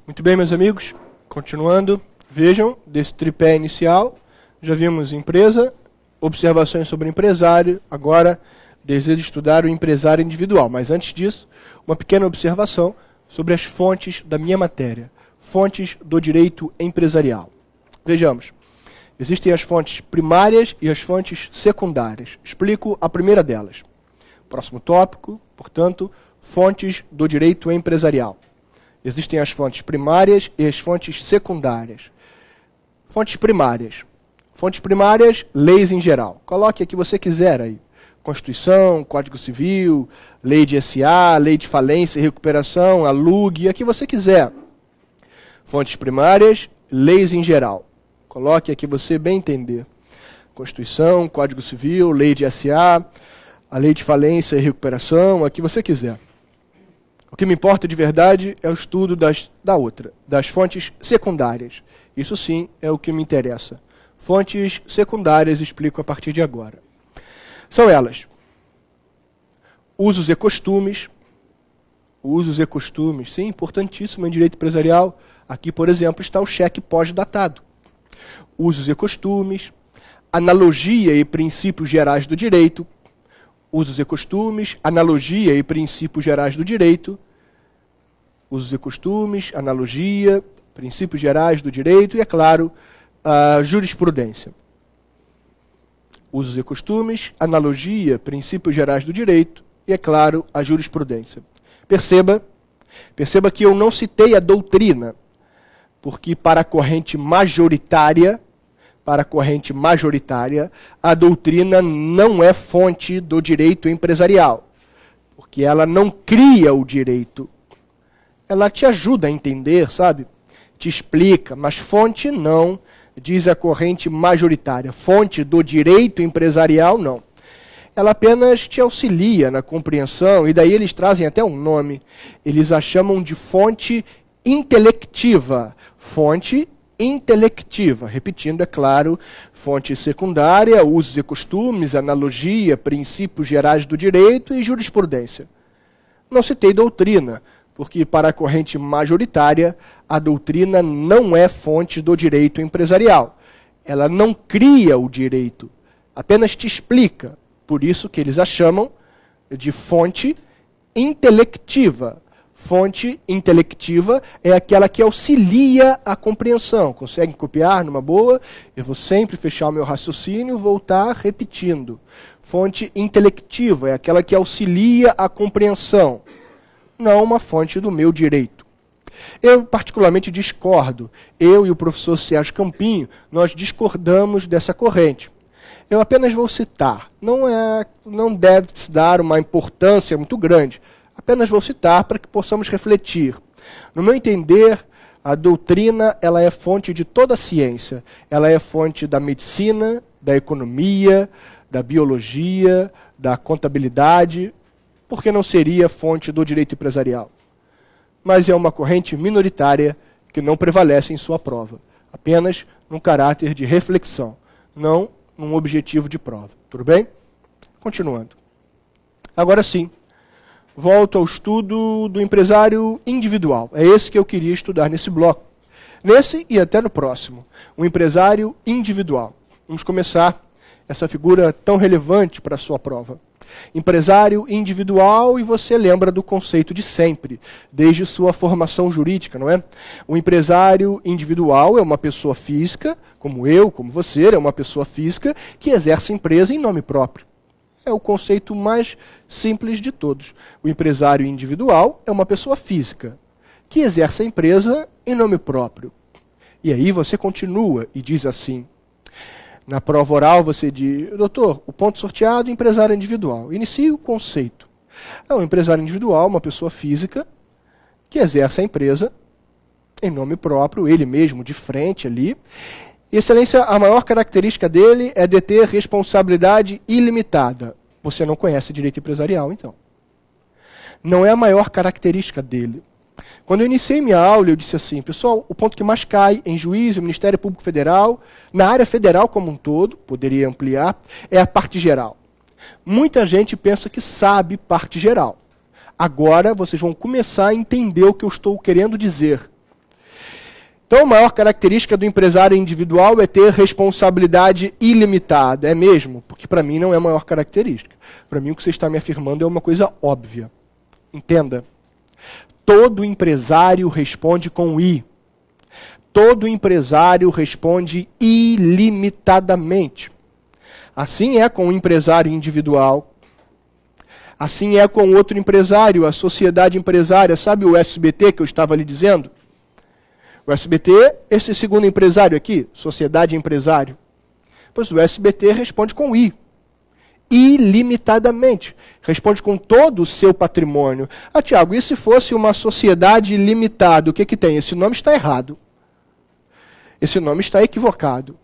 Muito bem, meus amigos, continuando, vejam, desse tripé inicial, já vimos empresa, observações sobre o empresário, agora desejo estudar o empresário individual, mas antes disso, uma pequena observação sobre as fontes da minha matéria, fontes do direito empresarial. Vejamos, existem as fontes primárias e as fontes secundárias. Explico a primeira delas. Próximo tópico, portanto, fontes do direito empresarial. Existem as fontes primárias e as fontes secundárias. Fontes primárias. Fontes primárias, leis em geral. Coloque a que você quiser aí. Constituição, Código Civil, Lei de SA, Lei de Falência e Recuperação, a LUG, a que você quiser. Fontes primárias, leis em geral. Coloque a que você bem entender. Constituição, Código Civil, Lei de SA, a Lei de Falência e Recuperação, a que você quiser. O que me importa de verdade é o estudo das fontes secundárias. Isso sim é o que me interessa. Fontes secundárias explico a partir de agora. São elas: usos e costumes. Usos e costumes, sim, importantíssimo em direito empresarial. Aqui, por exemplo, está o cheque pós-datado. Usos e costumes, analogia e princípios gerais do direito. Usos e costumes, analogia e princípios gerais do direito. Usos e costumes, analogia, princípios gerais do direito e, é claro, a jurisprudência. Usos e costumes, analogia, princípios gerais do direito e, é claro, a jurisprudência. Perceba que eu não citei a doutrina, porque para a corrente majoritária, a doutrina não é fonte do direito empresarial, porque ela não cria o direito. Ela te ajuda a entender, sabe? Te explica, mas fonte não, diz a corrente majoritária. Fonte do direito empresarial, não. Ela apenas te auxilia na compreensão, e daí eles trazem até um nome. Eles a chamam de fonte intelectiva. Fonte intelectiva. Repetindo, é claro, fonte secundária, usos e costumes, analogia, princípios gerais do direito e jurisprudência. Não citei doutrina, porque para a corrente majoritária, a doutrina não é fonte do direito empresarial. Ela não cria o direito, apenas te explica. Por isso que eles a chamam de fonte intelectiva. Fonte intelectiva é aquela que auxilia a compreensão. Conseguem copiar numa boa? Eu vou sempre fechar o meu raciocínio e voltar repetindo. Fonte intelectiva é aquela que auxilia a compreensão, não uma fonte do meu direito. Eu particularmente discordo. Eu e o professor Sérgio Campinho, nós discordamos dessa corrente. Eu apenas vou citar. Não deve se dar uma importância muito grande. Apenas vou citar para que possamos refletir. No meu entender, a doutrina ela é fonte de toda a ciência. Ela é fonte da medicina, da economia, da biologia, da contabilidade. Por que não seria fonte do direito empresarial? Mas é uma corrente minoritária que não prevalece em sua prova. Apenas num caráter de reflexão, não num objetivo de prova. Tudo bem? Continuando. Agora sim, volto ao estudo do empresário individual. É esse que eu queria estudar nesse bloco. Nesse e até no próximo. O empresário individual. Vamos começar essa figura tão relevante para a sua prova. Empresário individual, e você lembra do conceito de sempre, desde sua formação jurídica, não é? O empresário individual é uma pessoa física, como eu, como você, é uma pessoa física que exerce empresa em nome próprio. É o conceito mais simples de todos. O empresário individual é uma pessoa física que exerce a empresa em nome próprio. E aí você continua e diz assim: na prova oral você diz, doutor, o ponto sorteado, empresário individual. Inicie o conceito. O empresário individual, uma pessoa física que exerce a empresa em nome próprio, ele mesmo, de frente ali. Excelência, a maior característica dele é deter responsabilidade ilimitada. Você não conhece direito empresarial, então. Não é a maior característica dele. Quando eu iniciei minha aula, eu disse assim, pessoal, o ponto que mais cai em juízo, Ministério Público Federal, na área federal como um todo, poderia ampliar, é a parte geral. Muita gente pensa que sabe parte geral. Agora vocês vão começar a entender o que eu estou querendo dizer. Então, a maior característica do empresário individual é ter responsabilidade ilimitada. É mesmo? Porque para mim não é a maior característica. Para mim o que você está me afirmando é uma coisa óbvia. Entenda. Todo empresário responde com I. Todo empresário responde ilimitadamente. Assim é com o empresário individual. Assim é com outro empresário, a sociedade empresária. Sabe o SBT que eu estava lhe dizendo? O SBT, esse segundo empresário aqui, sociedade empresário. Pois o SBT responde com I. Ilimitadamente. Responde com todo o seu patrimônio. Ah, Tiago, e se fosse uma sociedade limitada? O que que tem? Esse nome está errado. Esse nome está equivocado.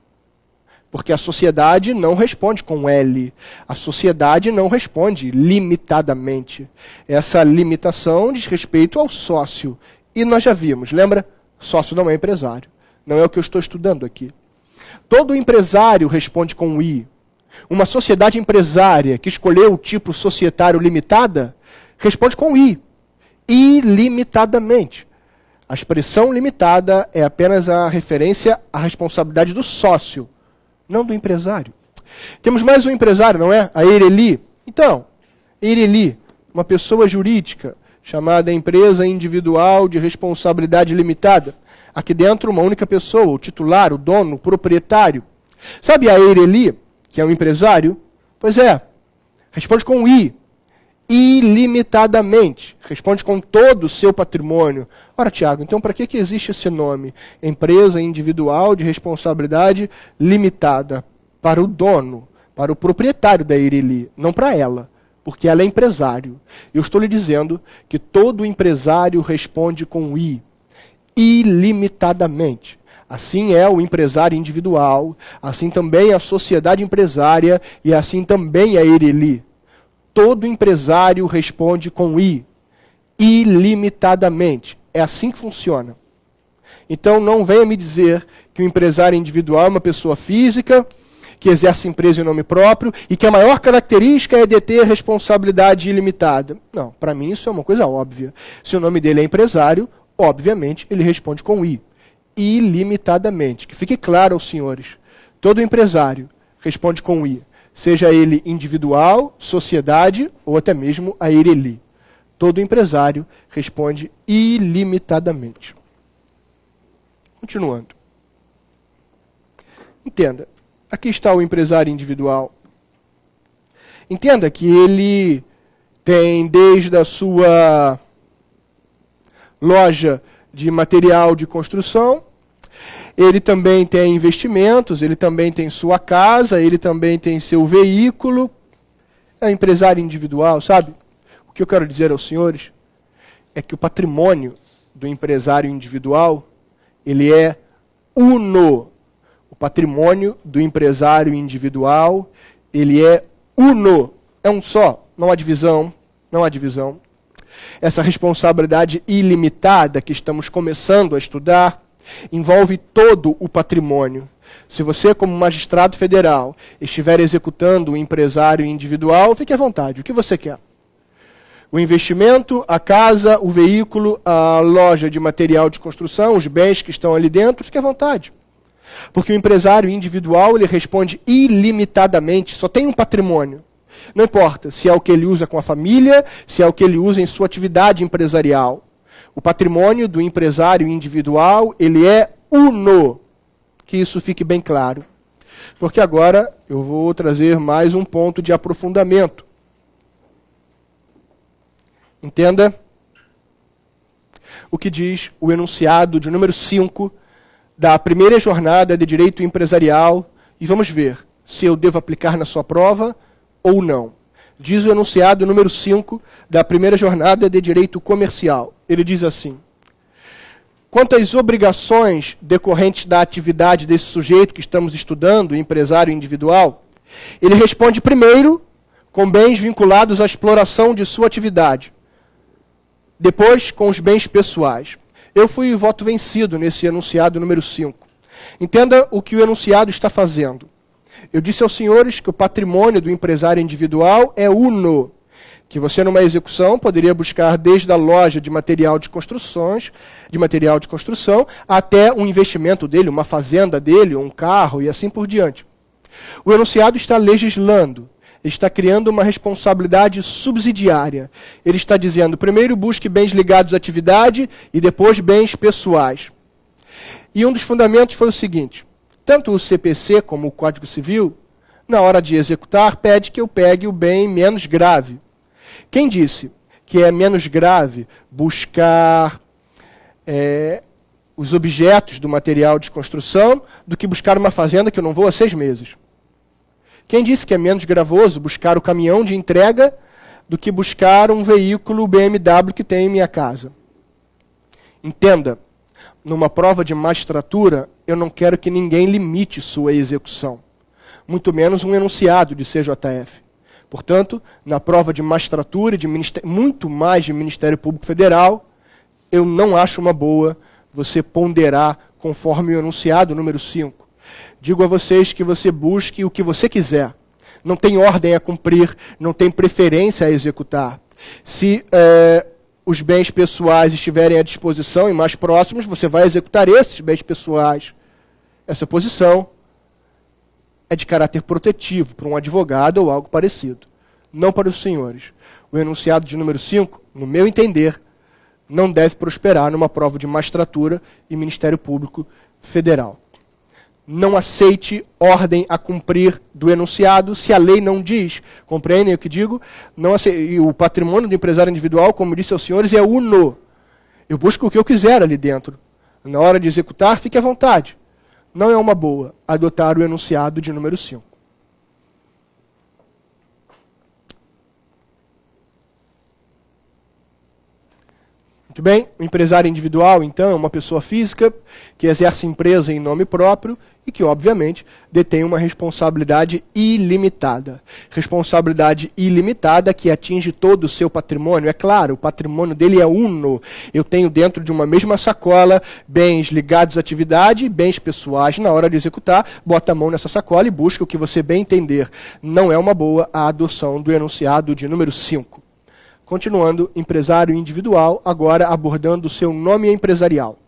Porque a sociedade não responde com L. A sociedade não responde limitadamente. Essa limitação diz respeito ao sócio. E nós já vimos, lembra? Sócio não é empresário. Não é o que eu estou estudando aqui. Todo empresário responde com I. Uma sociedade empresária que escolheu o tipo societário limitada, responde com I. Ilimitadamente. A expressão limitada é apenas a referência à responsabilidade do sócio, não do empresário. Temos mais um empresário, não é? A Eireli. Então, Eireli, uma pessoa jurídica, chamada empresa individual de responsabilidade limitada. Aqui dentro, uma única pessoa, o titular, o dono, o proprietário. Sabe a Eireli, que é um empresário? Pois é, responde com I, ilimitadamente. Responde com todo o seu patrimônio. Ora, Tiago, então para que existe esse nome? Empresa individual de responsabilidade limitada. Para o dono, para o proprietário da Eireli, não para ela. Porque ela é empresário. Eu estou lhe dizendo que todo empresário responde com I, ilimitadamente. Assim é o empresário individual, assim também a sociedade empresária e assim também a Eireli. Todo empresário responde com I, ilimitadamente. É assim que funciona. Então não venha me dizer que o empresário individual é uma pessoa física, que exerce empresa em nome próprio e que a maior característica é deter responsabilidade ilimitada. Não, para mim isso é uma coisa óbvia. Se o nome dele é empresário, obviamente ele responde com I, ilimitadamente. Que fique claro aos senhores, todo empresário responde com I, seja ele individual, sociedade ou até mesmo a Eireli. Todo empresário responde ilimitadamente. Continuando. Entenda. Aqui está o empresário individual. Entenda que ele tem desde a sua loja de material de construção, ele também tem investimentos, ele também tem sua casa, ele também tem seu veículo. É um empresário individual, sabe? O que eu quero dizer aos senhores é que o patrimônio do empresário individual, ele é uno. O patrimônio do empresário individual, ele é uno, é um só, não há divisão, não há divisão. Essa responsabilidade ilimitada que estamos começando a estudar envolve todo o patrimônio. Se você, como magistrado federal, estiver executando o empresário individual, fique à vontade, o que você quer? O investimento, a casa, o veículo, a loja de material de construção, os bens que estão ali dentro, fique à vontade. Porque o empresário individual, ele responde ilimitadamente, só tem um patrimônio. Não importa se é o que ele usa com a família, se é o que ele usa em sua atividade empresarial. O patrimônio do empresário individual, ele é uno. Que isso fique bem claro. Porque agora eu vou trazer mais um ponto de aprofundamento. Entenda o que diz o enunciado de número 5 da primeira jornada de direito empresarial e vamos ver se eu devo aplicar na sua prova ou não. Diz o enunciado número 5 da primeira jornada de direito comercial. Ele diz assim: quanto às obrigações decorrentes da atividade desse sujeito que estamos estudando, empresário individual, ele responde primeiro com bens vinculados à exploração de sua atividade, depois com os bens pessoais. Eu fui voto vencido nesse enunciado número 5. Entenda o que o enunciado está fazendo. Eu disse aos senhores que o patrimônio do empresário individual é uno. Que você, numa execução, poderia buscar desde a loja de material de construção, até um investimento dele, uma fazenda dele, um carro e assim por diante. O enunciado está legislando, está criando uma responsabilidade subsidiária. Ele está dizendo, primeiro busque bens ligados à atividade e depois bens pessoais. E um dos fundamentos foi o seguinte, tanto o CPC como o Código Civil, na hora de executar, pede que eu pegue o bem menos grave. Quem disse que é menos grave buscar os objetos do material de construção do que buscar uma fazenda que eu não vou há 6 meses? Quem disse que é menos gravoso buscar o caminhão de entrega do que buscar um veículo BMW que tem em minha casa? Entenda, numa prova de magistratura, eu não quero que ninguém limite sua execução, muito menos um enunciado de CJF. Portanto, na prova de magistratura e muito mais de Ministério Público Federal, eu não acho uma boa você ponderar conforme o enunciado número 5. Digo a vocês que você busque o que você quiser. Não tem ordem a cumprir, não tem preferência a executar. Se os bens pessoais estiverem à disposição e mais próximos, você vai executar esses bens pessoais. Essa posição é de caráter protetivo para um advogado ou algo parecido. Não para os senhores. O enunciado de número 5, no meu entender, não deve prosperar numa prova de magistratura e Ministério Público Federal. Não aceite ordem a cumprir do enunciado se a lei não diz. Compreendem o que digo? Não aceite. E o patrimônio do empresário individual, como disse aos senhores, é uno. Eu busco o que eu quiser ali dentro. Na hora de executar, fique à vontade. Não é uma boa adotar o enunciado de número 5. Muito bem, o empresário individual, então, é uma pessoa física que exerce empresa em nome próprio e que, obviamente, detém uma responsabilidade ilimitada. Responsabilidade ilimitada que atinge todo o seu patrimônio. É claro, o patrimônio dele é uno. Eu tenho dentro de uma mesma sacola bens ligados à atividade e bens pessoais. Na hora de executar, bota a mão nessa sacola e busca o que você bem entender. Não é uma boa a adoção do enunciado de número 5. Continuando, empresário individual, agora abordando o seu nome empresarial.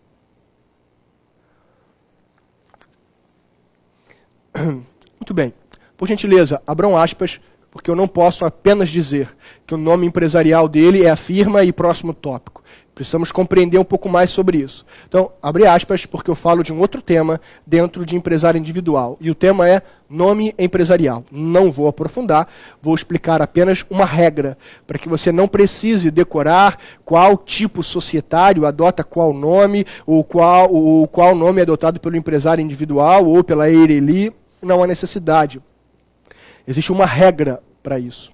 Muito bem. Por gentileza, abram aspas, porque eu não posso apenas dizer que o nome empresarial dele é a firma e próximo tópico. Precisamos compreender um pouco mais sobre isso. Então, abre aspas, porque eu falo de um outro tema dentro de empresário individual. E o tema é nome empresarial. Não vou aprofundar, vou explicar apenas uma regra, para que você não precise decorar qual tipo societário adota qual nome, ou qual nome é adotado pelo empresário individual ou pela EIRELI. Não há necessidade. Existe uma regra para isso.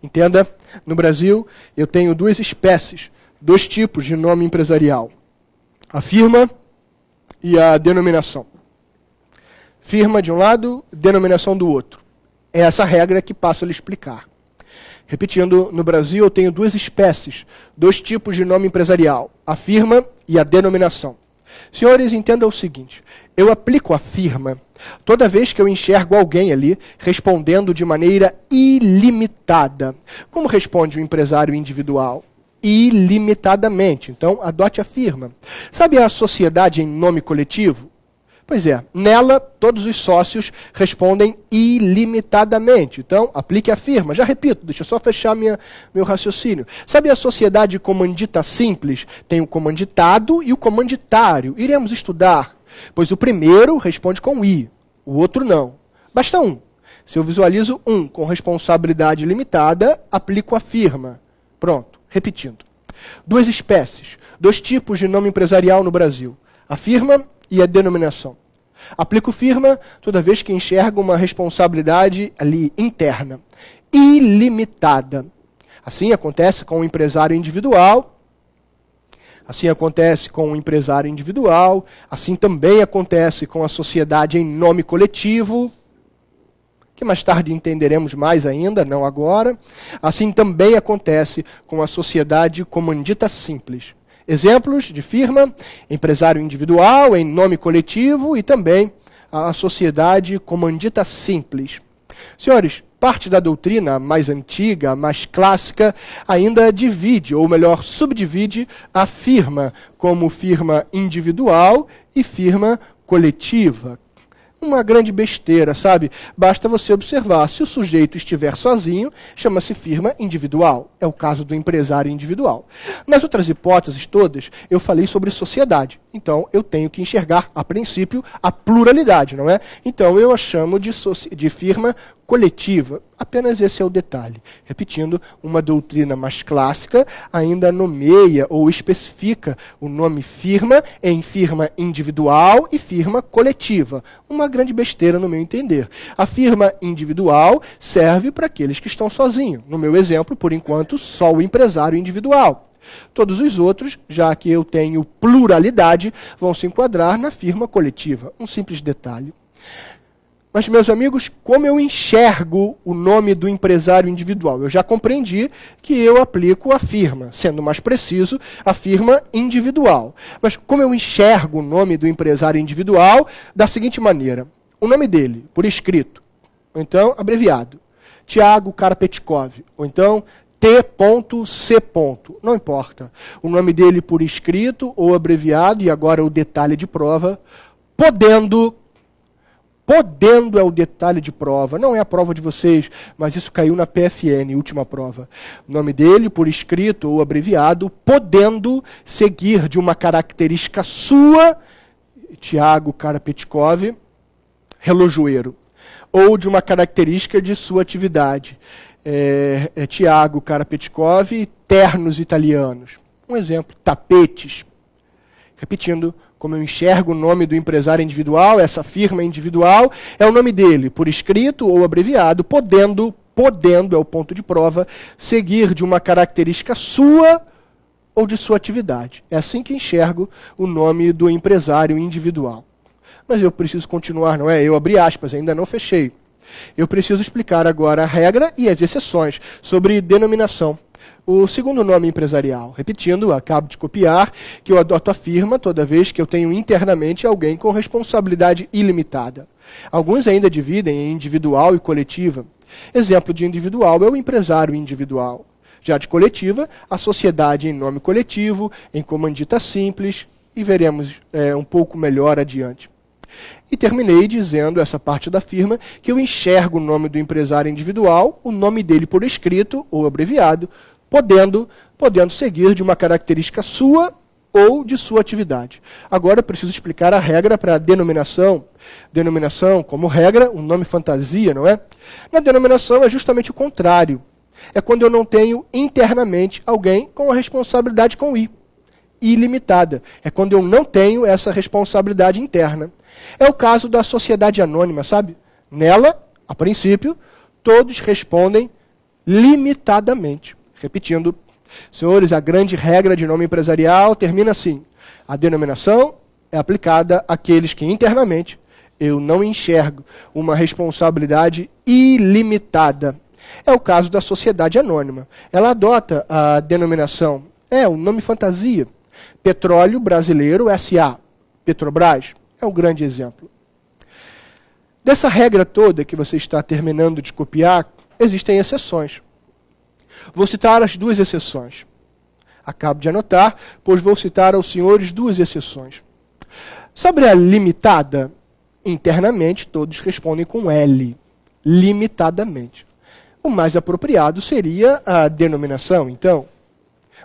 Entenda, no Brasil, eu tenho 2 espécies, 2 tipos de nome empresarial. A firma e a denominação. Firma de um lado, denominação do outro. É essa regra que passo a lhe explicar. Repetindo, no Brasil eu tenho 2 espécies, 2 tipos de nome empresarial. A firma e a denominação. Senhores, entendam o seguinte. Eu aplico a firma toda vez que eu enxergo alguém ali respondendo de maneira ilimitada. Como responde o empresário individual? Ilimitadamente. Então, adote a firma. Sabe a sociedade em nome coletivo? Pois é, nela todos os sócios respondem ilimitadamente. Então, aplique a firma. Já repito, deixa eu só fechar meu raciocínio. Sabe a sociedade comandita simples? Tem o comanditado e o comanditário. Iremos estudar, pois o primeiro responde com I, o outro não. Basta um. Se eu visualizo um com responsabilidade limitada, aplico a firma. Pronto. Repetindo, 2 espécies, 2 tipos de nome empresarial no Brasil, a firma e a denominação. Aplico firma toda vez que enxergo uma responsabilidade ali interna, ilimitada. Assim acontece com o empresário individual, assim também acontece com a sociedade em nome coletivo, que mais tarde entenderemos mais ainda, não agora. Assim também acontece com a sociedade comandita simples. Exemplos de firma, empresário individual, em nome coletivo e também a sociedade comandita simples. Senhores, parte da doutrina mais antiga, mais clássica, ainda divide, ou melhor, subdivide a firma como firma individual e firma coletiva. Uma grande besteira, sabe? Basta você observar, se o sujeito estiver sozinho, chama-se firma individual. É o caso do empresário individual. Nas outras hipóteses todas, eu falei sobre sociedade. Então, eu tenho que enxergar, a princípio, a pluralidade, não é? Então, eu a chamo de firma coletiva. Apenas esse é o detalhe. Repetindo, uma doutrina mais clássica ainda nomeia ou especifica o nome firma em firma individual e firma coletiva. Uma grande besteira no meu entender. A firma individual serve para aqueles que estão sozinhos. No meu exemplo, por enquanto, só o empresário individual. Todos os outros, já que eu tenho pluralidade, vão se enquadrar na firma coletiva. Um simples detalhe. Mas, meus amigos, como eu enxergo o nome do empresário individual? Eu já compreendi que eu aplico a firma, sendo mais preciso, a firma individual. Mas como eu enxergo o nome do empresário individual? Da seguinte maneira: o nome dele, por escrito, ou então abreviado, Tiago Karapetkov, ou então T.C. Não importa. O nome dele por escrito ou abreviado, e agora o detalhe de prova, podendo é o detalhe de prova, não é a prova de vocês, mas isso caiu na PFN, última prova. O nome dele, por escrito ou abreviado, podendo seguir de uma característica sua, Tiago Karapetkov, relojoeiro, ou de uma característica de sua atividade, Tiago Karapetkov, ternos italianos. Um exemplo, tapetes. Repetindo, como eu enxergo o nome do empresário individual, essa firma individual, é o nome dele, por escrito ou abreviado, podendo, é o ponto de prova, seguir de uma característica sua ou de sua atividade. É assim que enxergo o nome do empresário individual. Mas eu preciso continuar, não é? Eu abri aspas, ainda não fechei. Eu preciso explicar agora a regra e as exceções sobre denominação. O segundo nome empresarial. Repetindo, acabo de copiar, que eu adoto a firma toda vez que eu tenho internamente alguém com responsabilidade ilimitada. Alguns ainda dividem em individual e coletiva. Exemplo de individual é o empresário individual. Já de coletiva, a sociedade em nome coletivo, em comandita simples, e veremos um pouco melhor adiante. E terminei dizendo, essa parte da firma, que eu enxergo o nome do empresário individual, o nome dele por escrito ou abreviado, podendo seguir de uma característica sua ou de sua atividade. Agora eu preciso explicar a regra para a denominação. Denominação, como regra, um nome fantasia, não é? Na denominação é justamente o contrário. É quando eu não tenho internamente alguém com a responsabilidade com I, ilimitada. É quando eu não tenho essa responsabilidade interna. É o caso da sociedade anônima, sabe? Nela, a princípio, todos respondem limitadamente. Repetindo, senhores, a grande regra de nome empresarial termina assim: a denominação é aplicada àqueles que internamente eu não enxergo uma responsabilidade ilimitada. É o caso da sociedade anônima. Ela adota a denominação, o nome fantasia, Petróleo Brasileiro S.A., Petrobras, é um grande exemplo. Dessa regra toda que você está terminando de copiar, existem exceções. Vou citar as duas exceções. Acabo de anotar, pois vou citar aos senhores duas exceções. Sobre a limitada, internamente todos respondem com L, limitadamente. O mais apropriado seria a denominação, então.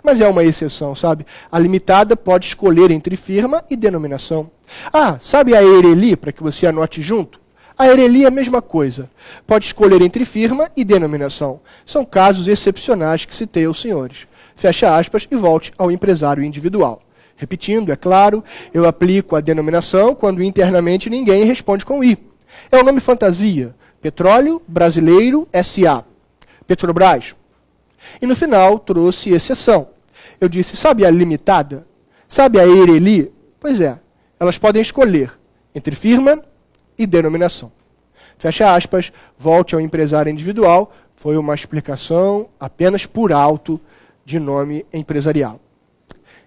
Mas é uma exceção, sabe? A limitada pode escolher entre firma e denominação. Ah, sabe a ERELI, para que você anote junto? A ERELI é a mesma coisa. Pode escolher entre firma e denominação. São casos excepcionais que citei aos senhores. Fecha aspas e volte ao empresário individual. Repetindo, é claro, eu aplico a denominação quando internamente ninguém responde com I. É o nome fantasia. Petróleo Brasileiro S.A. Petrobras. E no final trouxe exceção. Eu disse, sabe a limitada? Sabe a ERELI? Pois é, elas podem escolher entre firma e denominação. Fecha aspas, volte ao empresário individual. Foi uma explicação apenas por alto de nome empresarial.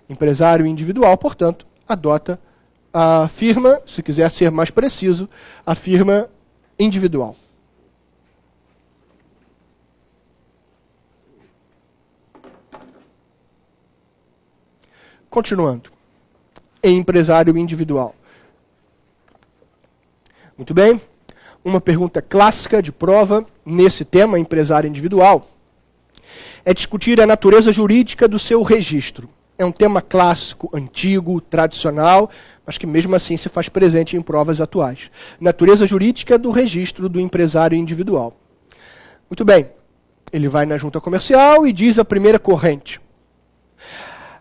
Empresário individual, portanto, adota a firma, se quiser ser mais preciso, a firma individual. Continuando. Empresário individual. Muito bem. Uma pergunta clássica de prova nesse tema, empresário individual, é discutir a natureza jurídica do seu registro. É um tema clássico, antigo, tradicional, mas que mesmo assim se faz presente em provas atuais. Natureza jurídica do registro do empresário individual. Muito bem. Ele vai na junta comercial e diz a primeira corrente.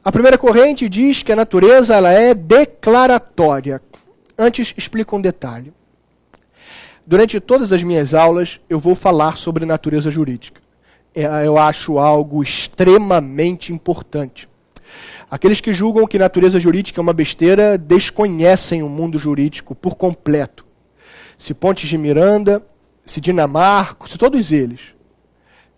A primeira corrente diz que a natureza ela é declaratória. Antes, explico um detalhe. Durante todas as minhas aulas, eu vou falar sobre natureza jurídica. Eu acho algo extremamente importante. Aqueles que julgam que natureza jurídica é uma besteira desconhecem o mundo jurídico por completo. Se Pontes de Miranda, se Dinamarco, se todos eles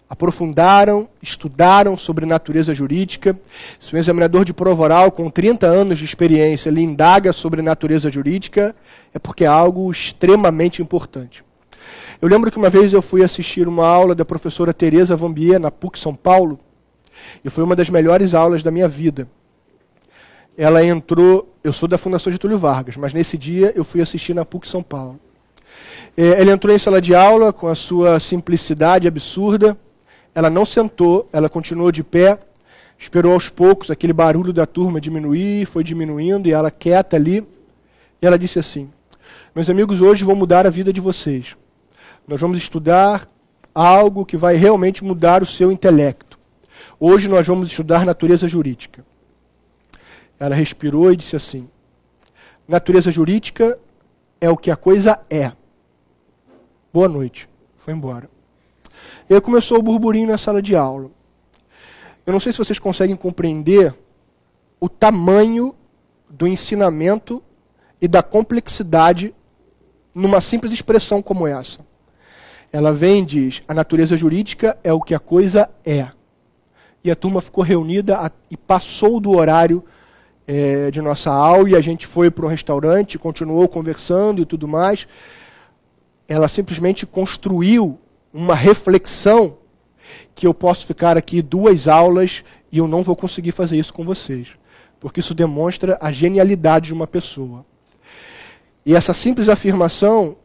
aprofundaram, estudaram sobre natureza jurídica. Se um examinador de prova oral com 30 anos de experiência lhe indaga sobre natureza jurídica, é porque é algo extremamente importante. Eu lembro que uma vez eu fui assistir uma aula da professora Tereza Vambier na PUC São Paulo, e foi uma das melhores aulas da minha vida. Ela entrou, eu sou da Fundação Getúlio Vargas, mas nesse dia eu fui assistir na PUC São Paulo. Ela entrou em sala de aula com a sua simplicidade absurda. Ela não sentou, ela continuou de pé, esperou aos poucos aquele barulho da turma diminuir, foi diminuindo, e ela quieta ali. E ela disse assim: meus amigos, hoje vou mudar a vida de vocês. Nós vamos estudar algo que vai realmente mudar o seu intelecto. Hoje nós vamos estudar natureza jurídica. Ela respirou e disse assim: natureza jurídica é o que a coisa é. Boa noite. Foi embora. E aí começou o burburinho na sala de aula. Eu não sei se vocês conseguem compreender o tamanho do ensinamento e da complexidade numa simples expressão como essa. Ela vem e diz: a natureza jurídica é o que a coisa é. E a turma ficou reunida e passou do horário de nossa aula, e a gente foi para um restaurante, continuou conversando e tudo mais. Ela simplesmente construiu uma reflexão que eu posso ficar aqui 2 aulas e eu não vou conseguir fazer isso com vocês. Porque isso demonstra a genialidade de uma pessoa. E essa simples afirmação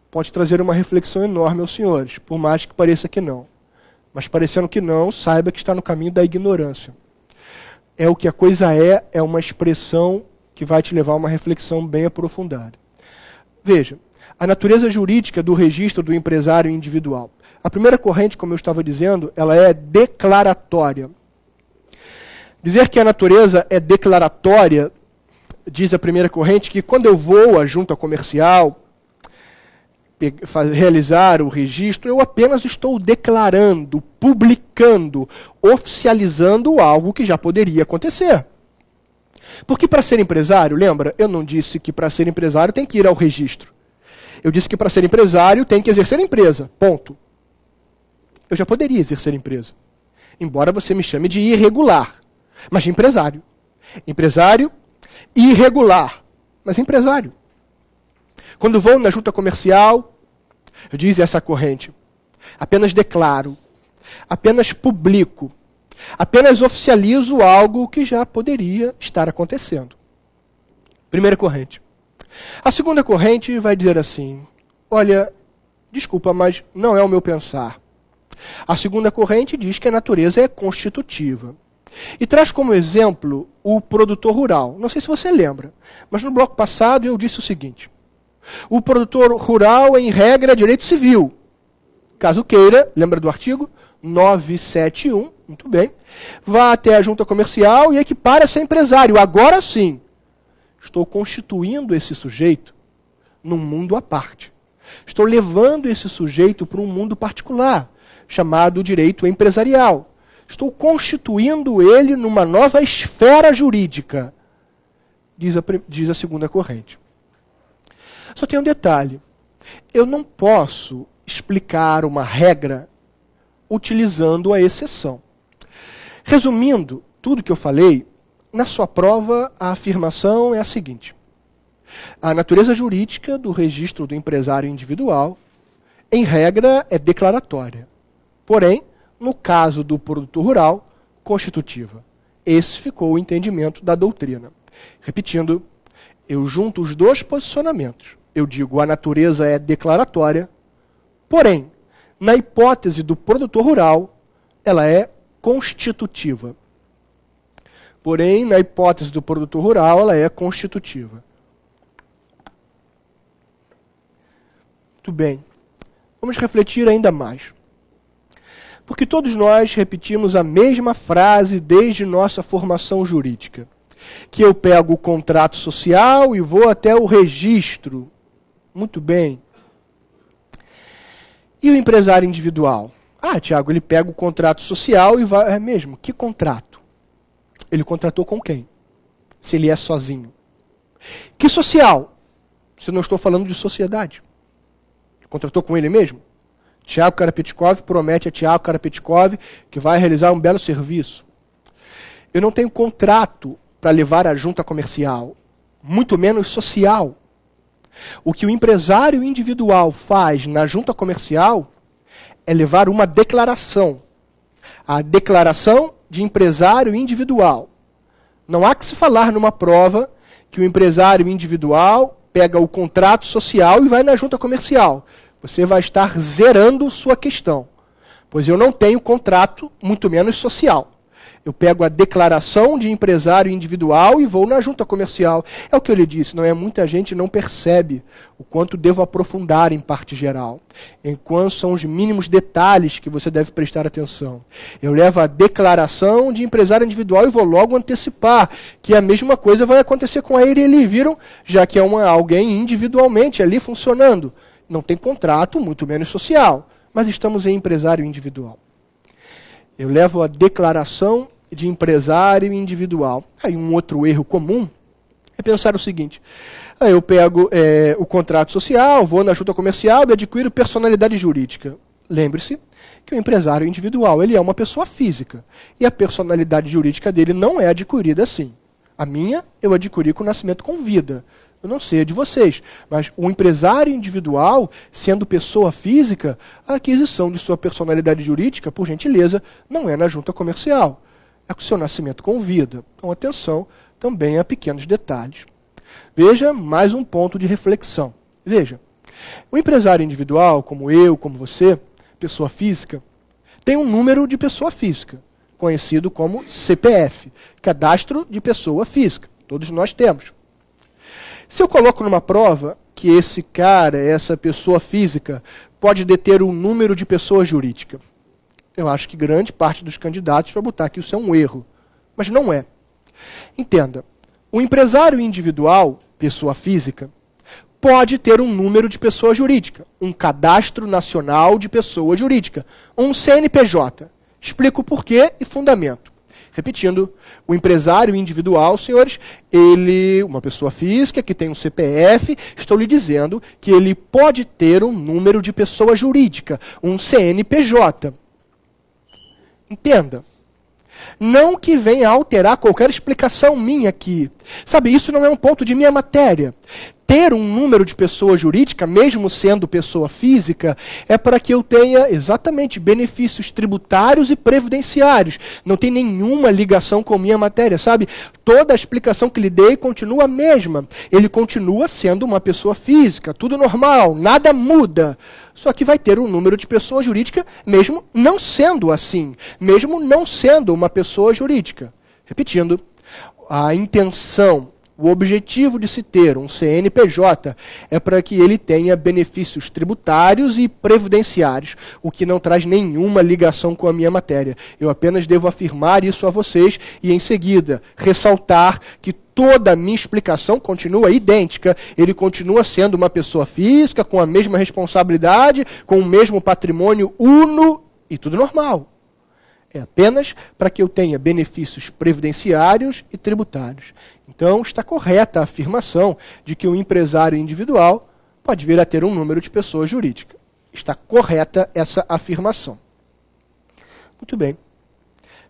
pode trazer uma reflexão enorme aos senhores, por mais que pareça que não. Mas parecendo que não, saiba que está no caminho da ignorância. É o que a coisa é uma expressão que vai te levar a uma reflexão bem aprofundada. Veja, a natureza jurídica do registro do empresário individual. A primeira corrente, como eu estava dizendo, ela é declaratória. Dizer que a natureza é declaratória, diz a primeira corrente, que quando eu vou à junta comercial realizar o registro, eu apenas estou declarando, publicando, oficializando algo que já poderia acontecer. Porque para ser empresário, lembra? Eu não disse que para ser empresário tem que ir ao registro. Eu disse que para ser empresário tem que exercer a empresa. Ponto. Eu já poderia exercer a empresa. Embora você me chame de irregular. Mas de empresário. Empresário irregular. Mas empresário. Quando vou na junta comercial, diz essa corrente: apenas declaro, apenas publico, apenas oficializo algo que já poderia estar acontecendo. Primeira corrente. A segunda corrente vai dizer assim: olha, desculpa, mas não é o meu pensar. A segunda corrente diz que a natureza é constitutiva. E traz como exemplo o produtor rural. Não sei se você lembra, mas no bloco passado eu disse o seguinte: o produtor rural, em regra, é direito civil. Caso queira, lembra do artigo 971, muito bem, vá até a junta comercial e equipare-se a empresário. Agora sim, estou constituindo esse sujeito num mundo à parte. Estou levando esse sujeito para um mundo particular, chamado direito empresarial. Estou constituindo ele numa nova esfera jurídica, diz a segunda corrente. Só tem um detalhe: eu não posso explicar uma regra utilizando a exceção. Resumindo tudo que eu falei, na sua prova a afirmação é a seguinte: a natureza jurídica do registro do empresário individual, em regra, é declaratória. Porém, no caso do produtor rural, constitutiva. esse ficou o entendimento da doutrina. Repetindo, eu junto os dois posicionamentos. Eu digo, a natureza é declaratória, porém, na hipótese do produtor rural, ela é constitutiva. Porém, na hipótese do produtor rural, ela é constitutiva. Muito bem. Vamos refletir ainda mais. Porque todos nós repetimos a mesma frase desde nossa formação jurídica. Que eu pego o contrato social e vou até o registro. Muito bem. E o empresário individual? Ah, Tiago, ele pega o contrato social e vai... É mesmo? Que contrato? Ele contratou com quem? Se ele é sozinho. Que social? Se eu não estou falando de sociedade. Ele contratou com ele mesmo? Tiago Karapetkov promete a Tiago Karapetkov que vai realizar um belo serviço. Eu não tenho contrato para levar à junta comercial, muito menos social. O que o empresário individual faz na junta comercial é levar uma declaração. A declaração de empresário individual. Não há que se falar numa prova que o empresário individual pega o contrato social e vai na junta comercial. Você vai estar zerando sua questão, pois eu não tenho contrato, muito menos social. Eu pego a declaração de empresário individual e vou na junta comercial. É o que eu lhe disse, não é? Muita gente não percebe o quanto devo aprofundar em parte geral. Enquanto são os mínimos detalhes que você deve prestar atenção. Eu levo a declaração de empresário individual e vou logo antecipar que a mesma coisa vai acontecer com a ele, viram? Já que é alguém individualmente ali funcionando. Não tem contrato, muito menos social, mas estamos em empresário individual. Eu levo a declaração de empresário individual. Aí um outro erro comum é pensar o seguinte, eu pego o contrato social, vou na junta comercial e adquiro personalidade jurídica. Lembre-se que o empresário individual ele é uma pessoa física e a personalidade jurídica dele não é adquirida assim. A minha eu adquiri com nascimento com vida. Eu não sei a de vocês, mas o empresário individual, sendo pessoa física, a aquisição de sua personalidade jurídica, por gentileza, não é na junta comercial. É com seu nascimento com vida. Então, atenção também a pequenos detalhes. Veja mais um ponto de reflexão. Veja, o empresário individual, como eu, como você, pessoa física, tem um número de pessoa física, conhecido como CPF, Cadastro de Pessoa Física. Todos nós temos. Se eu coloco numa prova que esse cara, essa pessoa física, pode deter um número de pessoa jurídica, eu acho que grande parte dos candidatos vai botar que isso é um erro. Mas não é. Entenda, o empresário individual, pessoa física, pode ter um número de pessoa jurídica, um cadastro nacional de pessoa jurídica, um CNPJ. Explico o porquê e fundamento. Repetindo, o empresário individual, senhores, uma pessoa física que tem um CPF, estou lhe dizendo que ele pode ter um número de pessoa jurídica, um CNPJ. Entenda. Não que venha alterar qualquer explicação minha aqui. Sabe, isso não é um ponto de minha matéria. Ter um número de pessoa jurídica, mesmo sendo pessoa física, é para que eu tenha exatamente benefícios tributários e previdenciários. Não tem nenhuma ligação com minha matéria, sabe? Toda a explicação que lhe dei continua a mesma. Ele continua sendo uma pessoa física, tudo normal, nada muda. Só que vai ter um número de pessoa jurídica, mesmo não sendo assim, mesmo não sendo uma pessoa jurídica. Repetindo, a intenção, o objetivo de se ter um CNPJ é para que ele tenha benefícios tributários e previdenciários, o que não traz nenhuma ligação com a minha matéria. Eu apenas devo afirmar isso a vocês e, em seguida, ressaltar que toda a minha explicação continua idêntica. Ele continua sendo uma pessoa física, com a mesma responsabilidade, com o mesmo patrimônio uno e tudo normal. É apenas para que eu tenha benefícios previdenciários e tributários. Então, está correta a afirmação de que o empresário individual pode vir a ter um número de pessoa jurídica. Está correta essa afirmação. Muito bem.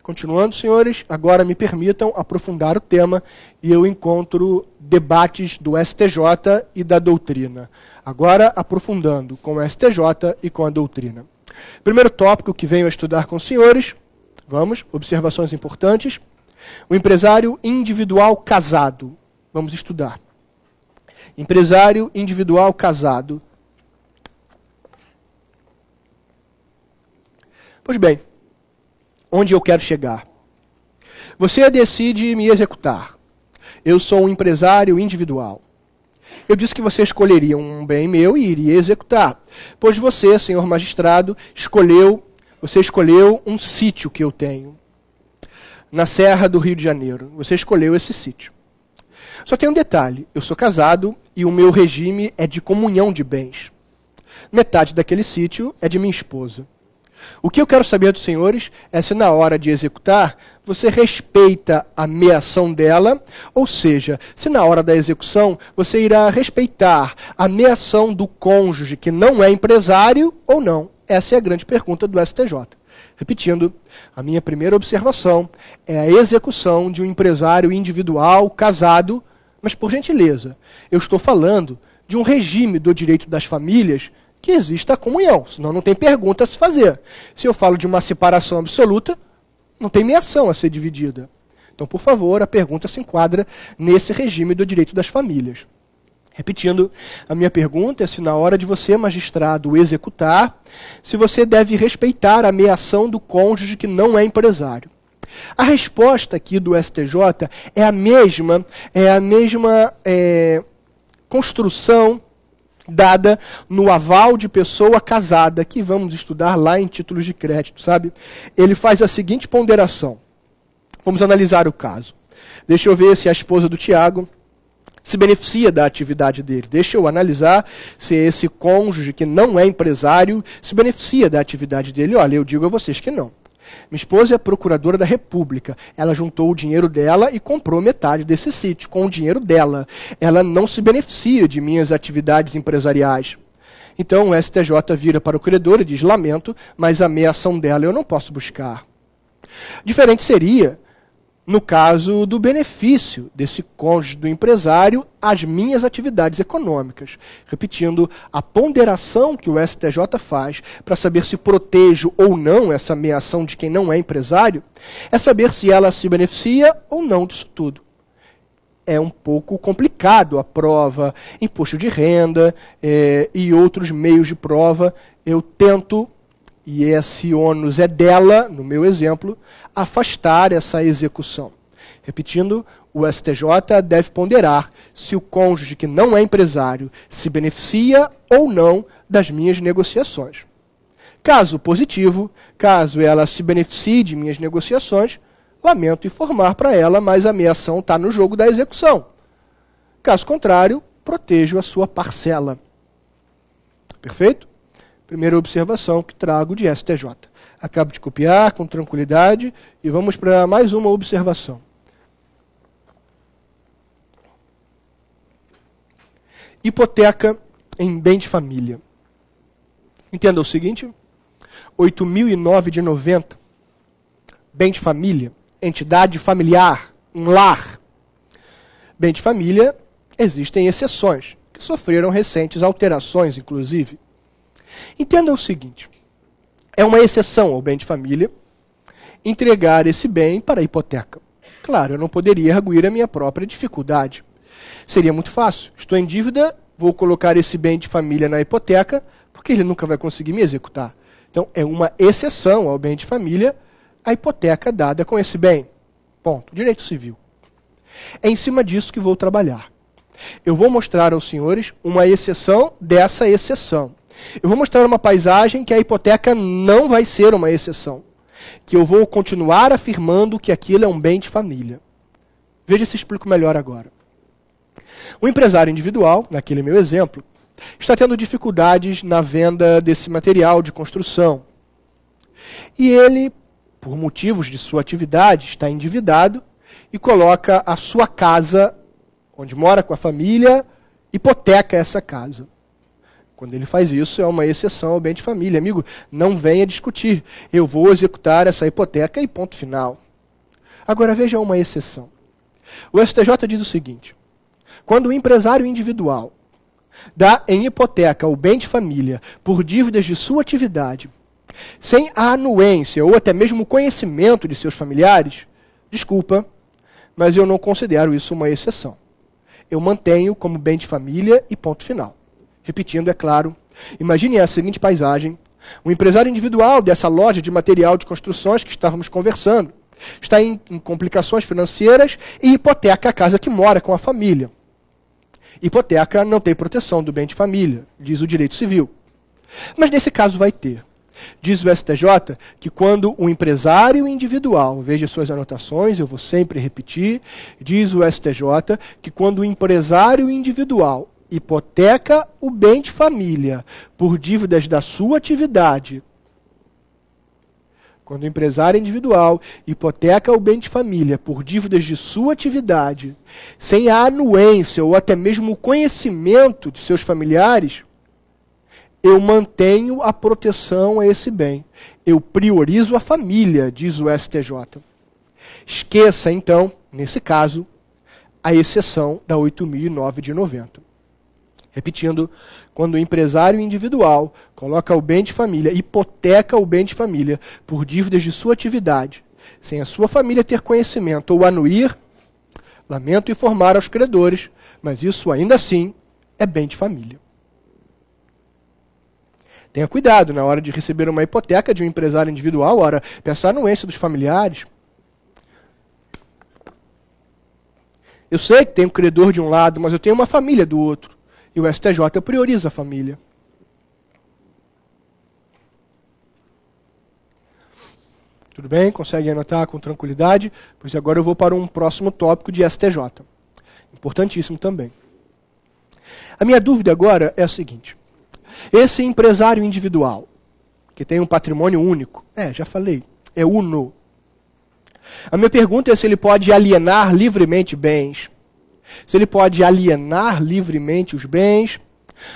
Continuando, senhores, agora me permitam aprofundar o tema e eu encontro debates do STJ e da doutrina. Agora, aprofundando com o STJ e com a doutrina. Primeiro tópico que venho a estudar com os senhores, vamos, observações importantes. O empresário individual casado. Vamos estudar. Empresário individual casado. Pois bem, onde eu quero chegar? Você decide me executar. Eu sou um empresário individual. Eu disse que você escolheria um bem meu e iria executar. Pois você, senhor magistrado, escolheu um sítio que eu tenho. Na Serra do Rio de Janeiro. Você escolheu esse sítio. Só tem um detalhe. Eu sou casado e o meu regime é de comunhão de bens. Metade daquele sítio é de minha esposa. O que eu quero saber dos senhores é se na hora de executar, você respeita a meação dela, ou seja, se na hora da execução você irá respeitar a meação do cônjuge que não é empresário ou não. Essa é a grande pergunta do STJ. Repetindo, a minha primeira observação é a execução de um empresário individual, casado, mas por gentileza, eu estou falando de um regime do direito das famílias que exista a comunhão, senão não tem pergunta a se fazer. Se eu falo de uma separação absoluta, não tem meação a ser dividida. Então, por favor, a pergunta se enquadra nesse regime do direito das famílias. Repetindo, a minha pergunta é se na hora de você, magistrado, executar, se você deve respeitar a meação do cônjuge que não é empresário. A resposta aqui do STJ é a mesma construção dada no aval de pessoa casada, que vamos estudar lá em títulos de crédito, sabe? Ele faz a seguinte ponderação. Vamos analisar o caso. Deixa eu ver se a esposa do Tiago se beneficia da atividade dele. Deixa eu analisar se esse cônjuge que não é empresário se beneficia da atividade dele. Olha, eu digo a vocês que não. Minha esposa é procuradora da República. Ela juntou o dinheiro dela e comprou metade desse sítio com o dinheiro dela. Ela não se beneficia de minhas atividades empresariais. Então o STJ vira para o credor e diz, lamento, mas a meação dela eu não posso buscar. Diferente seria no caso do benefício desse cônjuge do empresário às minhas atividades econômicas. Repetindo, a ponderação que o STJ faz para saber se protejo ou não essa meação de quem não é empresário, é saber se ela se beneficia ou não disso tudo. É um pouco complicado a prova, imposto de renda e outros meios de prova. Eu tento, e esse ônus é dela, no meu exemplo, afastar essa execução. Repetindo, o STJ deve ponderar se o cônjuge que não é empresário se beneficia ou não das minhas negociações. Caso positivo, caso ela se beneficie de minhas negociações, lamento informar para ela, mas a meação está no jogo da execução. Caso contrário, protejo a sua parcela. Perfeito? Primeira observação que trago de STJ. Acabo de copiar com tranquilidade e vamos para mais uma observação. Hipoteca em bem de família. Entenda o seguinte, 8.009 de 90, bem de família, entidade familiar, um lar. Bem de família, existem exceções, que sofreram recentes alterações, inclusive. Entenda o seguinte, é uma exceção ao bem de família entregar esse bem para a hipoteca. Claro, eu não poderia arguir a minha própria dificuldade. Seria muito fácil. Estou em dívida, vou colocar esse bem de família na hipoteca, porque ele nunca vai conseguir me executar. Então, é uma exceção ao bem de família a hipoteca dada com esse bem. Ponto. Direito civil. É em cima disso que vou trabalhar. Eu vou mostrar aos senhores uma exceção dessa exceção. Eu vou mostrar uma paisagem que a hipoteca não vai ser uma exceção. Que eu vou continuar afirmando que aquilo é um bem de família. Veja se explico melhor agora. O empresário individual, naquele meu exemplo, está tendo dificuldades na venda desse material de construção. E ele, por motivos de sua atividade, está endividado e coloca a sua casa, onde mora com a família, hipoteca essa casa. Quando ele faz isso, é uma exceção ao bem de família. Amigo, não venha discutir. Eu vou executar essa hipoteca e ponto final. Agora veja uma exceção. O STJ diz o seguinte, quando o empresário individual dá em hipoteca o bem de família por dívidas de sua atividade, sem a anuência ou até mesmo o conhecimento de seus familiares, desculpa, mas eu não considero isso uma exceção. Eu mantenho como bem de família e ponto final. Repetindo, é claro, imagine a seguinte paisagem. Um empresário individual dessa loja de material de construções que estávamos conversando está em complicações financeiras e hipoteca a casa que mora com a família. Hipoteca não tem proteção do bem de família, diz o direito civil. Mas nesse caso vai ter. Diz o STJ que quando o empresário individual, veja suas anotações, eu vou sempre repetir, diz o STJ que quando o empresário individual hipoteca o bem de família por dívidas da sua atividade, quando o empresário individual hipoteca o bem de família por dívidas de sua atividade, sem a anuência ou até mesmo o conhecimento de seus familiares, eu mantenho a proteção a esse bem. Eu priorizo a família, diz o STJ. Esqueça, então, nesse caso, a exceção da 8.009 de 90. Repetindo, quando o empresário individual coloca o bem de família, hipoteca o bem de família por dívidas de sua atividade, sem a sua família ter conhecimento ou anuir, lamento informar aos credores, mas isso ainda assim é bem de família. Tenha cuidado na hora de receber uma hipoteca de um empresário individual, ora, pensar no anuência dos familiares. Eu sei que tem um credor de um lado, mas eu tenho uma família do outro. E o STJ prioriza a família. Tudo bem? Consegue anotar com tranquilidade? Pois agora eu vou para um próximo tópico de STJ. Importantíssimo também. A minha dúvida agora é a seguinte. Esse empresário individual, que tem um patrimônio único, já falei, é uno. A minha pergunta é se ele pode alienar livremente bens. Se ele pode alienar livremente os bens.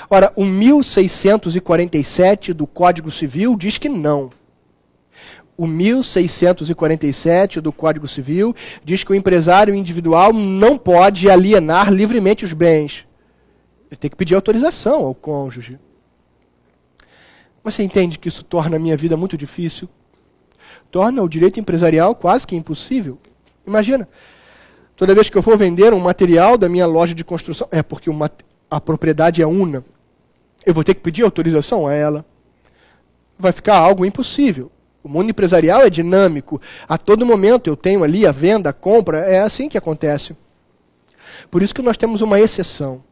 Ora, o 1647 do Código Civil diz que não. O 1647 do Código Civil diz que o empresário individual não pode alienar livremente os bens. Ele tem que pedir autorização ao cônjuge. Você entende que isso torna a minha vida muito difícil? Torna o direito empresarial quase que impossível. Imagina, toda vez que eu for vender um material da minha loja de construção, porque a propriedade é una, eu vou ter que pedir autorização a ela. Vai ficar algo impossível. O mundo empresarial é dinâmico. A todo momento eu tenho ali a venda, a compra, é assim que acontece. Por isso que nós temos uma exceção.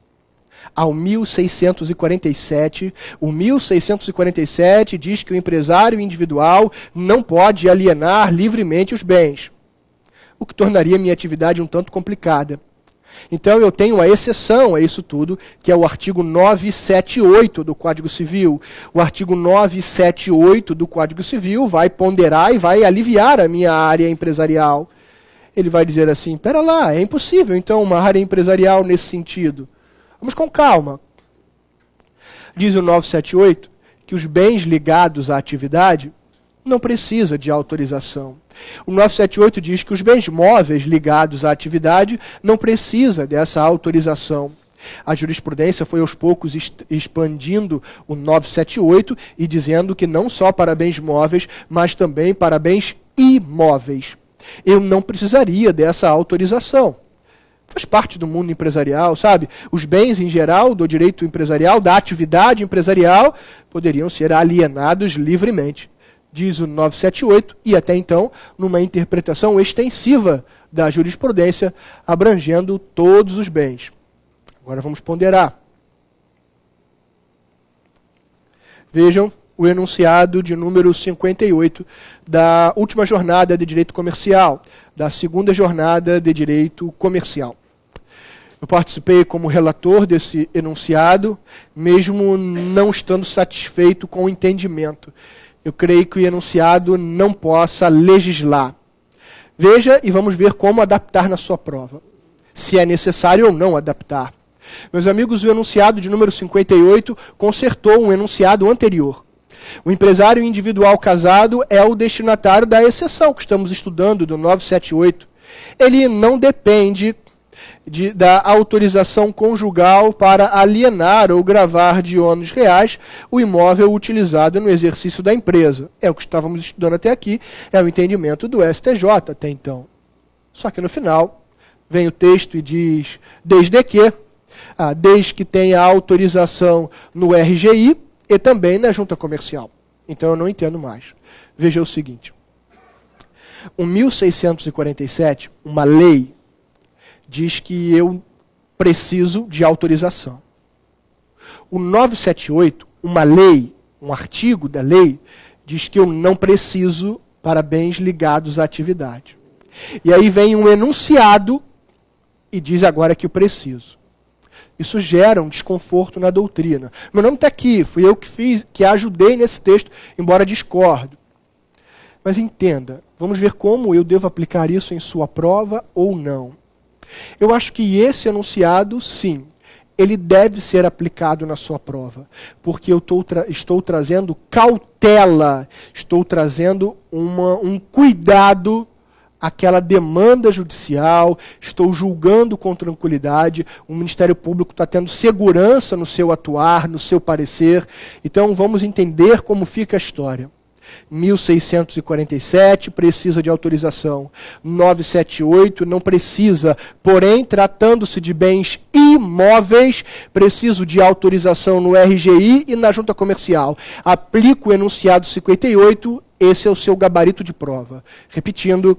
Ao 1647, o 1647 diz que o empresário individual não pode alienar livremente os bens, o que tornaria minha atividade um tanto complicada. Então eu tenho uma exceção a isso tudo, que é o artigo 978 do Código Civil. O artigo 978 do Código Civil vai ponderar e vai aliviar a minha área empresarial. Ele vai dizer assim, pera lá, é impossível então uma área empresarial nesse sentido. Vamos com calma. Diz o 978 que os bens ligados à atividade não precisam de autorização. O 978 diz que os bens móveis ligados à atividade não precisam dessa autorização. A jurisprudência foi aos poucos expandindo o 978 e dizendo que não só para bens móveis, mas também para bens imóveis. Eu não precisaria dessa autorização. Faz parte do mundo empresarial, sabe? Os bens em geral do direito empresarial, da atividade empresarial, poderiam ser alienados livremente. Diz o 978, e até então, numa interpretação extensiva da jurisprudência, abrangendo todos os bens. Agora vamos ponderar. Vejam o enunciado de número 58 da última jornada de direito comercial, da segunda jornada de direito comercial. Eu participei como relator desse enunciado, mesmo não estando satisfeito com o entendimento. Eu creio que o enunciado não possa legislar. Veja e vamos ver como adaptar na sua prova. Se é necessário ou não adaptar. Meus amigos, o enunciado de número 58 consertou um enunciado anterior. O empresário individual casado é o destinatário da exceção que estamos estudando do 978. Ele não depende da autorização conjugal para alienar ou gravar de ônus reais o imóvel utilizado no exercício da empresa. É o que estávamos estudando até aqui, é o entendimento do STJ até então. Só que no final, Vem o texto e diz, desde que tenha autorização no RGI e também na junta comercial. Então eu não entendo mais. Veja o seguinte. O 1647, uma lei, diz que eu preciso de autorização. O 978, uma lei, um artigo da lei, diz que eu não preciso para bens ligados à atividade. E aí vem um enunciado e diz agora que eu preciso. Isso gera um desconforto na doutrina. Meu nome está aqui, fui eu que fiz, que ajudei nesse texto, embora discordo. Mas entenda, vamos ver como eu devo aplicar isso em sua prova ou não. Eu acho que esse enunciado, sim, ele deve ser aplicado na sua prova, porque eu estou trazendo cautela, estou trazendo um cuidado àquela demanda judicial, estou julgando com tranquilidade, o Ministério Público está tendo segurança no seu atuar, no seu parecer. Então vamos entender como fica a história. 1647 precisa de autorização, 978 não precisa, porém, tratando-se de bens imóveis, preciso de autorização no RGI e na junta comercial. Aplico o enunciado 58, esse é o seu gabarito de prova. Repetindo,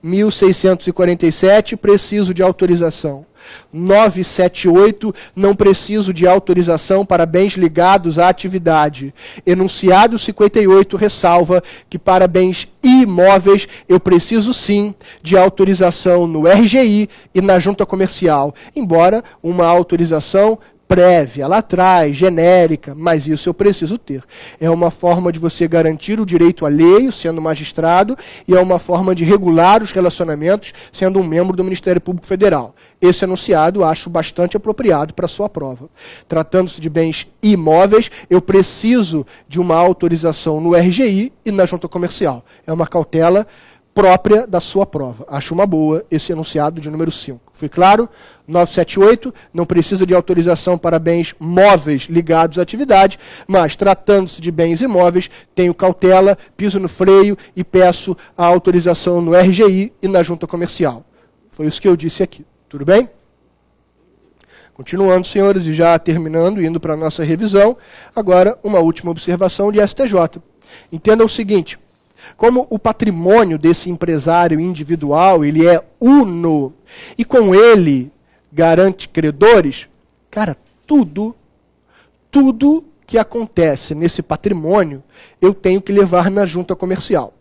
1647 preciso de autorização. 978, não preciso de autorização para bens ligados à atividade. Enunciado 58 ressalva que para bens imóveis eu preciso sim de autorização no RGI e na junta comercial, embora uma autorização prévia, lá atrás, genérica, mas isso eu preciso ter. É uma forma de você garantir o direito alheio, sendo magistrado, e é uma forma de regular os relacionamentos, sendo um membro do Ministério Público Federal. Esse enunciado acho bastante apropriado para a sua prova. Tratando-se de bens imóveis, eu preciso de uma autorização no RGI e na junta comercial. É uma cautela própria da sua prova. Acho uma boa esse enunciado de número 5. Foi claro? 978, não precisa de autorização para bens móveis ligados à atividade, mas tratando-se de bens imóveis, tenho cautela, piso no freio e peço a autorização no RGI e na junta comercial. Foi isso que eu disse aqui. Tudo bem? Continuando, senhores, e já terminando, indo para a nossa revisão, agora uma última observação de STJ. Entenda o seguinte. Como o patrimônio desse empresário individual, ele é uno, e com ele garante credores, cara, tudo que acontece nesse patrimônio, eu tenho que levar na junta comercial.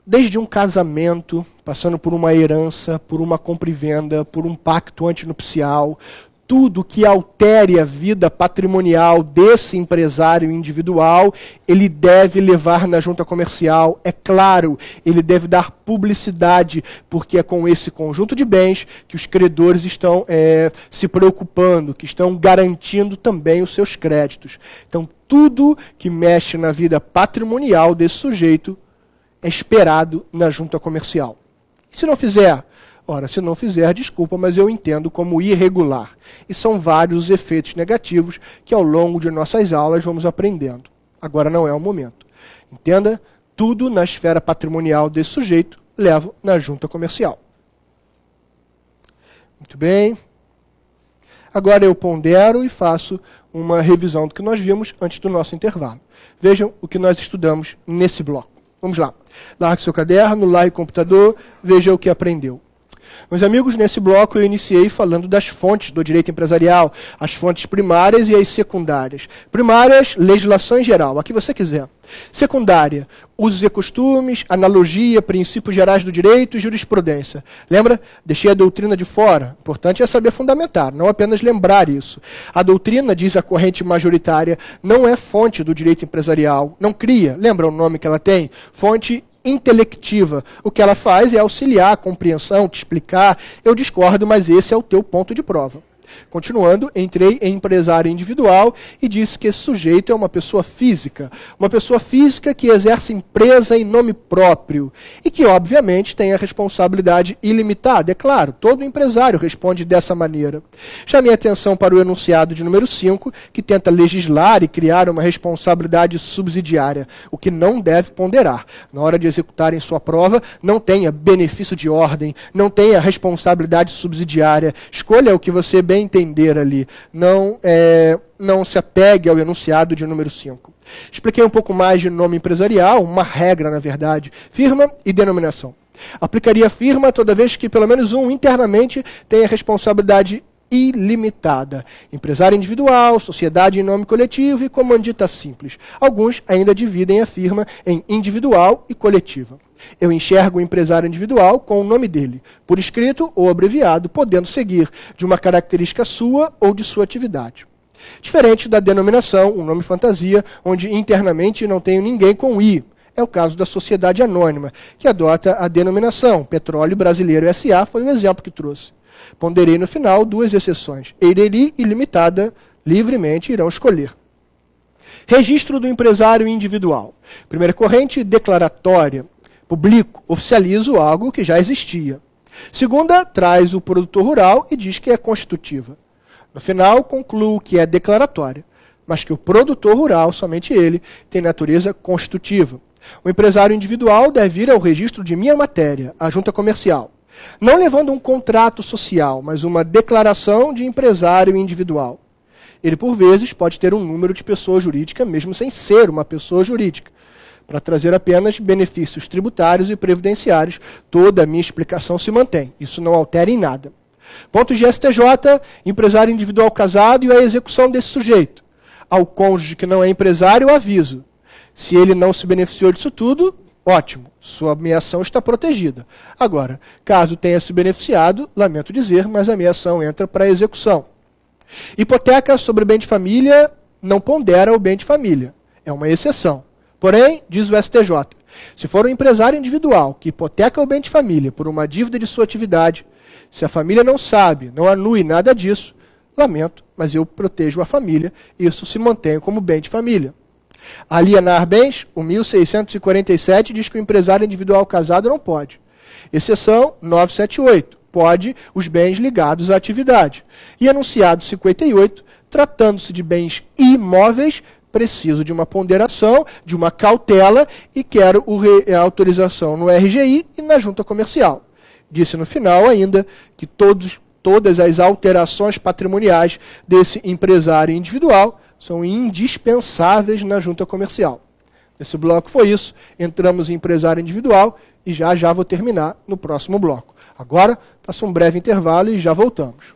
Desde um casamento, passando por uma herança, por uma compra e venda, por um pacto antinupcial, tudo que altere a vida patrimonial desse empresário individual, ele deve levar na junta comercial. É claro, ele deve dar publicidade, porque é com esse conjunto de bens que os credores estão se preocupando, que estão garantindo também os seus créditos. Então, tudo que mexe na vida patrimonial desse sujeito é esperado na junta comercial. E se não fizer? Ora, se não fizer, desculpa, mas eu entendo como irregular. E são vários os efeitos negativos que ao longo de nossas aulas vamos aprendendo. Agora não é o momento. Entenda, tudo na esfera patrimonial desse sujeito levo na junta comercial. Muito bem. Agora eu pondero e faço uma revisão do que nós vimos antes do nosso intervalo. Vejam o que nós estudamos nesse bloco. Vamos lá. Largue seu caderno, largue o computador, veja o que aprendeu. Meus amigos, nesse bloco eu iniciei falando das fontes do direito empresarial, as fontes primárias e as secundárias. Primárias, legislação em geral, a que você quiser. Secundária, usos e costumes, analogia, princípios gerais do direito e jurisprudência. Lembra? Deixei a doutrina de fora. Importante é saber fundamentar, não apenas lembrar isso. A doutrina, diz a corrente majoritária, não é fonte do direito empresarial, não cria. Lembra o nome que ela tem? Fonte intelectiva. O que ela faz é auxiliar a compreensão, te explicar. Eu discordo, mas esse é o teu ponto de prova. Continuando, entrei em empresário individual e disse que esse sujeito é uma pessoa física que exerce empresa em nome próprio e que, obviamente, tem a responsabilidade ilimitada. É claro, todo empresário responde dessa maneira. Chamei atenção para o enunciado de número 5, que tenta legislar e criar uma responsabilidade subsidiária, o que não deve ponderar. Na hora de executarem sua prova, não tenha benefício de ordem, não tenha responsabilidade subsidiária. Escolha o que você bem entender ali. Não se apegue ao enunciado de número 5. Expliquei um pouco mais de nome empresarial, uma regra, na verdade, firma e denominação. Aplicaria firma toda vez que pelo menos um internamente tenha responsabilidade ilimitada. Empresário individual, sociedade em nome coletivo e comandita simples. Alguns ainda dividem a firma em individual e coletiva. Eu enxergo o empresário individual com o nome dele, por escrito ou abreviado, podendo seguir de uma característica sua ou de sua atividade. Diferente da denominação, um nome fantasia, onde internamente não tenho ninguém com I. É o caso da sociedade anônima, que adota a denominação Petróleo Brasileiro S.A. foi o exemplo que trouxe. Ponderei no final duas exceções. Eireli e Limitada livremente irão escolher. Registro do empresário individual. Primeira corrente, declaratória. Publico, oficializo algo que já existia. Segunda, traz o produtor rural e diz que é constitutiva. No final, concluo que é declaratória, mas que o produtor rural, somente ele, tem natureza constitutiva. O empresário individual deve ir ao registro de minha matéria, a junta comercial, não levando um contrato social, mas uma declaração de empresário individual. Ele, por vezes, pode ter um número de pessoa jurídica, mesmo sem ser uma pessoa jurídica, para trazer apenas benefícios tributários e previdenciários. Toda a minha explicação se mantém. Isso não altera em nada. Ponto de STJ, empresário individual casado e a execução desse sujeito. Ao cônjuge que não é empresário, eu aviso. Se ele não se beneficiou disso tudo, ótimo, sua ameação está protegida. Agora, caso tenha se beneficiado, lamento dizer, mas a ameação entra para a execução. Hipoteca sobre bem de família não pondera o bem de família. É uma exceção. Porém, diz o STJ, se for um empresário individual que hipoteca o bem de família por uma dívida de sua atividade, se a família não sabe, não anui nada disso, lamento, mas eu protejo a família, isso se mantém como bem de família. Alienar bens, o 1647 diz que o empresário individual casado não pode. Exceção 978, pode os bens ligados à atividade. E enunciado 58, tratando-se de bens imóveis, preciso de uma ponderação, de uma cautela e quero a autorização no RGI e na junta comercial. Disse no final ainda que todas as alterações patrimoniais desse empresário individual são indispensáveis na junta comercial. Esse bloco foi isso. Entramos em empresário individual e já vou terminar no próximo bloco. Agora, faço um breve intervalo e já voltamos.